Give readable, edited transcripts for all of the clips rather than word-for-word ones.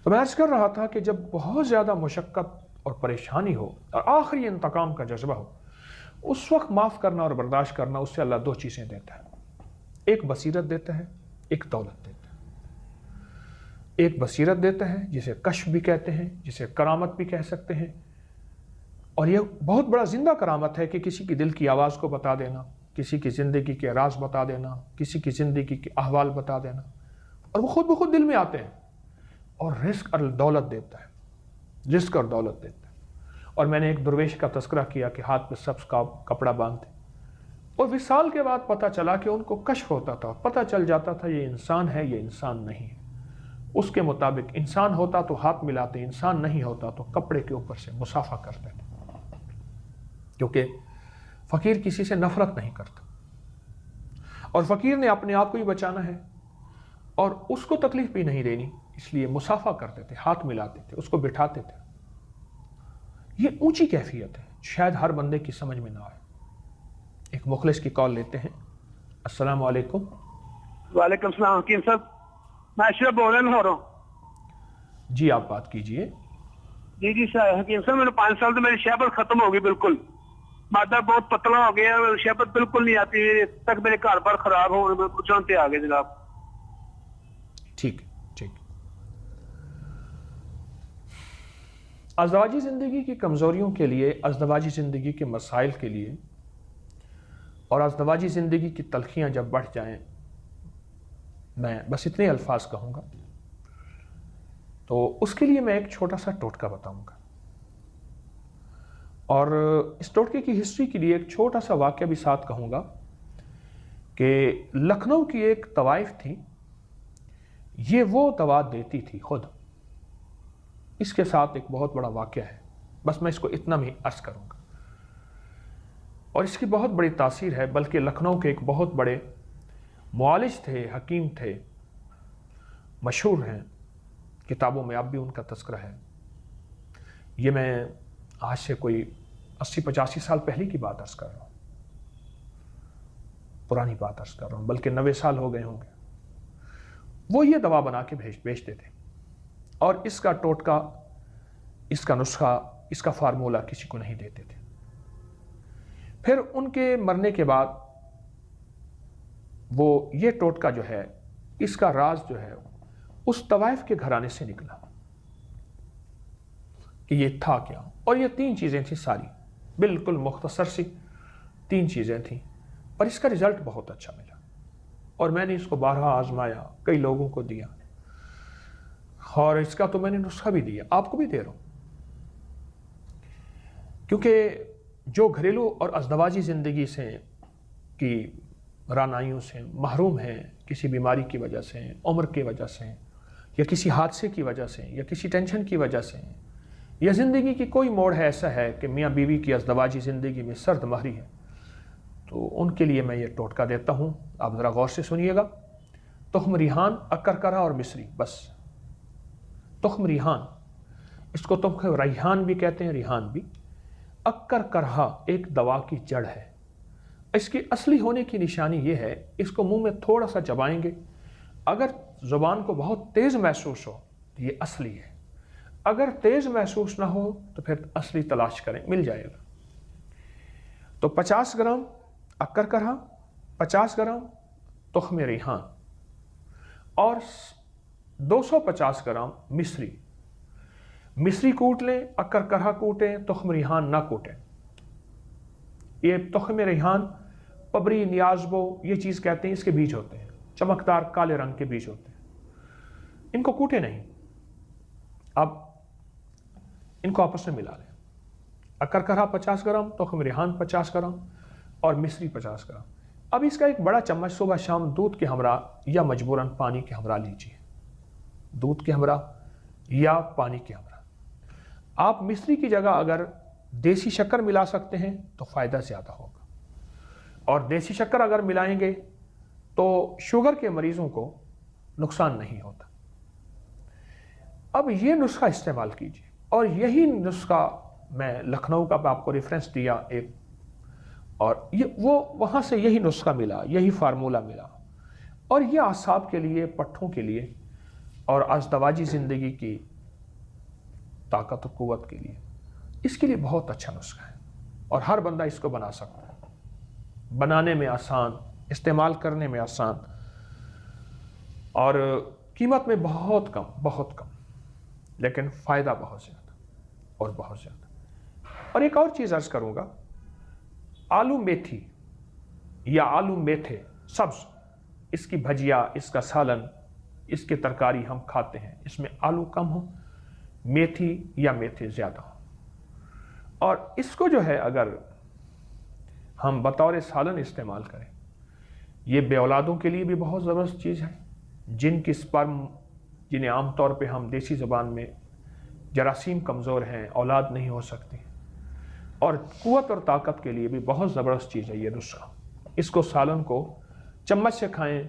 تو میں عرض کر رہا تھا کہ جب بہت زیادہ مشقت اور پریشانی ہو اور آخری انتقام کا جذبہ ہو، اس وقت معاف کرنا اور برداشت کرنا، اس سے اللہ دو چیزیں دیتا ہے، ایک بصیرت دیتا ہے، ایک دولت دیتا ہے۔ ایک بصیرت دیتا ہے جسے کشف بھی کہتے ہیں، جسے کرامت بھی کہہ سکتے ہیں، اور یہ بہت بڑا زندہ کرامت ہے کہ کسی کی دل کی آواز کو بتا دینا، کسی کی زندگی کے راز بتا دینا، کسی کی زندگی کے احوال بتا دینا، اور وہ خود بخود دل میں آتے ہیں۔ اور رزق اور دولت دیتا ہے، رزق اور دولت دیتا ہے۔ اور میں نے ایک درویش کا تذکرہ کیا کہ ہاتھ پہ سبز کا کپڑا باندھتے، اور وصال کے بعد پتہ چلا کہ ان کو کشف ہوتا تھا، پتہ چل جاتا تھا یہ انسان ہے، یہ انسان نہیں ہے۔ اس کے مطابق انسان ہوتا تو ہاتھ ملاتے، انسان نہیں ہوتا تو کپڑے کے اوپر سے مصافحہ کرتے تھے، کیونکہ فقیر کسی سے نفرت نہیں کرتا، اور فقیر نے اپنے آپ کو ہی بچانا ہے اور اس کو تکلیف بھی نہیں دینی، اس لیے مصافحہ کرتے تھے، ہاتھ ملاتے تھے، اس کو بٹھاتے تھے۔ یہ اونچی کیفیت ہے، شاید ہر بندے کی سمجھ میں نہ آئے۔ ایک مخلص کی کال لیتے ہیں۔ السلام علیکم۔ وعلیکم السلام حکیم صاحب، میں اشرف بول رہا ہوں۔ جی آپ بات کیجئے۔ جی سر حکیم صاحب، میرے 5 سال تو میری شہبت ختم ہو گئی، بالکل مادہ بہت پتلا ہو گیا، شہبت بالکل نہیں آتی تک، میرے گھر پر خراب ہو جانتے آگے جناب۔ ٹھیک ٹھیک۔ ازدواجی زندگی کی کمزوریوں کے لیے، ازدواجی زندگی کے مسائل کے لیے، اور ازدواجی زندگی کی تلخیاں جب بڑھ جائیں، میں بس اتنے الفاظ کہوں گا، تو اس کے لیے میں ایک چھوٹا سا ٹوٹکا بتاؤں گا، اور اس ٹوٹکے کی ہسٹری کے لیے ایک چھوٹا سا واقعہ بھی ساتھ کہوں گا کہ لکھنؤ کی ایک طوائف تھی، یہ وہ دوا دیتی تھی خود۔ اس کے ساتھ ایک بہت بڑا واقعہ ہے، بس میں اس کو اتنا بھی عرض کروں گا، اور اس کی بہت بڑی تاثیر ہے، بلکہ لکھنؤ کے ایک بہت بڑے معالج تھے، حکیم تھے، مشہور ہیں، کتابوں میں اب بھی ان کا تذکرہ ہے۔ یہ میں آج سے کوئی 80-85 سال پہلے کی بات عرض کر رہا ہوں، پرانی بات عرض کر رہا ہوں، بلکہ 90 سال ہو گئے ہوں گے۔ وہ یہ دوا بنا کے بیچتے تھے، اور اس کا ٹوٹکا، اس کا نسخہ، اس کا فارمولہ کسی کو نہیں دیتے تھے۔ پھر ان کے مرنے کے بعد وہ یہ ٹوٹکا جو ہے، اس کا راز جو ہے، اس طوائف کے گھرانے سے نکلا کہ یہ تھا کیا، اور یہ 3 چیزیں تھیں، ساری بالکل مختصر سی 3 چیزیں تھیں، اور اس کا رزلٹ بہت اچھا ملا، اور میں نے اس کو بارہا آزمایا، کئی لوگوں کو دیا، اور اس کا تو میں نے نسخہ بھی دیا، آپ کو بھی دے رہا ہوں، کیونکہ جو گھریلو اور ازدواجی زندگی سے کی رعنائیوں سے محروم ہیں، کسی بیماری کی وجہ سے، عمر کی وجہ سے، یا کسی حادثے کی وجہ سے، یا کسی ٹینشن کی وجہ سے، یا زندگی کی کوئی موڑ ہے ایسا ہے کہ میاں بیوی کی ازدواجی زندگی میں سرد مہری ہے، تو ان کے لیے میں یہ ٹوٹکا دیتا ہوں، آپ ذرا غور سے سنیے گا۔ تخم ریحان، اکر کرہ اور مصری، بس تخم ریحان، اس کو تخم ریحان بھی کہتے ہیں، ریحان بھی۔ اکر کرہ ایک دوا کی جڑ ہے، اس کی اصلی ہونے کی نشانی یہ ہے، اس کو منہ میں تھوڑا سا چبائیں گے، اگر زبان کو بہت تیز محسوس ہو تو یہ اصلی ہے، اگر تیز محسوس نہ ہو تو پھر اصلی تلاش کریں، مل جائے گا۔ تو 50 گرام اکر کرہ، 50 گرام تخم ریحان، اور 250 گرام مصری کوٹ لیں، اکر کرہ کوٹیں، تخم ریحان نہ کوٹیں۔ یہ تخم ریحان پبری، نیازبو، یہ چیز کہتے ہیں، اس کے بیج ہوتے ہیں، چمکدار کالے رنگ کے بیج ہوتے ہیں، ان کو کوٹے نہیں، اب ان کو آپس میں ملا لیں۔ اکر کرہ 50 گرام، تخم ریحان 50 گرام، اور مصری 50 گرام۔ اب اس کا ایک بڑا چمچ صبح شام دودھ کے ہمراہ یا مجبوراً پانی کے ہمراہ لیجیے، دودھ کے ہمراہ یا پانی کے ہمراہ۔ آپ مصری کی جگہ اگر دیسی شکر ملا سکتے ہیں تو فائدہ زیادہ ہوگا، اور دیسی شکر اگر ملائیں گے تو شوگر کے مریضوں کو نقصان نہیں ہوتا۔ اب یہ نسخہ استعمال کیجیے، اور یہی نسخہ میں لکھنؤ کا آپ کو ریفرنس دیا ایک، اور وہ وہاں سے یہی نسخہ ملا، یہی فارمولہ ملا، اور یہ اعصاب کے لیے، پٹھوں کے لیے، اور ازدواجی زندگی کی طاقت اور قوت کے لیے، اس کے لیے بہت اچھا نسخہ ہے اور ہر بندہ اس کو بنا سکتا ہے، بنانے میں آسان، استعمال کرنے میں آسان، اور قیمت میں بہت کم، لیکن فائدہ بہت زیادہ اور بہت زیادہ۔ اور ایک اور چیز عرض کروں گا، آلو میتھی یا آلو میتھے سبز، اس کی بھجیا، اس کا سالن، اس کی ترکاری ہم کھاتے ہیں، اس میں آلو کم ہو، میتھی یا میتھے زیادہ ہو، اور اس کو جو ہے اگر ہم بطور سالن استعمال کریں، یہ بے اولادوں کے لیے بھی بہت زبردست چیز ہے، جن کی سپرم، جنہیں عام طور پہ ہم دیسی زبان میں جراثیم کمزور ہیں، اولاد نہیں ہو سکتی، اور قوت اور طاقت کے لیے بھی بہت زبردست چیز ہے یہ نسخہ۔ اس کو سالن کو چمچ سے کھائیں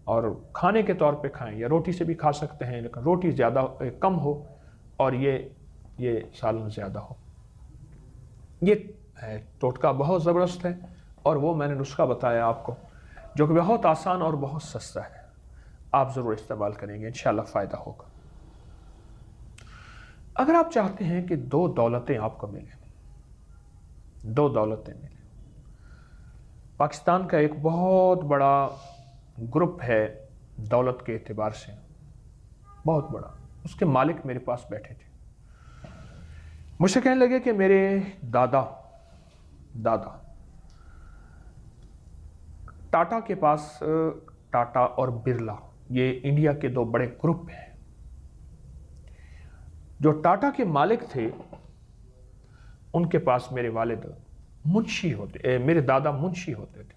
اور کھانے کے طور پہ کھائیں، یا روٹی سے بھی کھا سکتے ہیں، لیکن روٹی زیادہ کم ہو اور یہ سالن زیادہ ہو۔ یہ ٹوٹکا بہت زبردست ہے، اور وہ میں نے نسخہ بتایا آپ کو، جو کہ بہت آسان اور بہت سستا ہے، آپ ضرور استعمال کریں گے، انشاءاللہ فائدہ ہوگا۔ اگر آپ چاہتے ہیں کہ دو دولتیں آپ کو ملیں، دو دولتیں ملیں، پاکستان کا ایک بہت بڑا گروپ ہے دولت کے اعتبار سے، بہت بڑا، اس کے مالک میرے پاس بیٹھے تھے، مجھ سے کہنے لگے کہ میرے دادا ٹاٹا کے پاس، ٹاٹا اور برلا یہ انڈیا کے دو بڑے گروپ ہیں، جو ٹاٹا کے مالک تھے ان کے پاس میرے والد منشی ہوتے، میرے دادا منشی ہوتے تھے،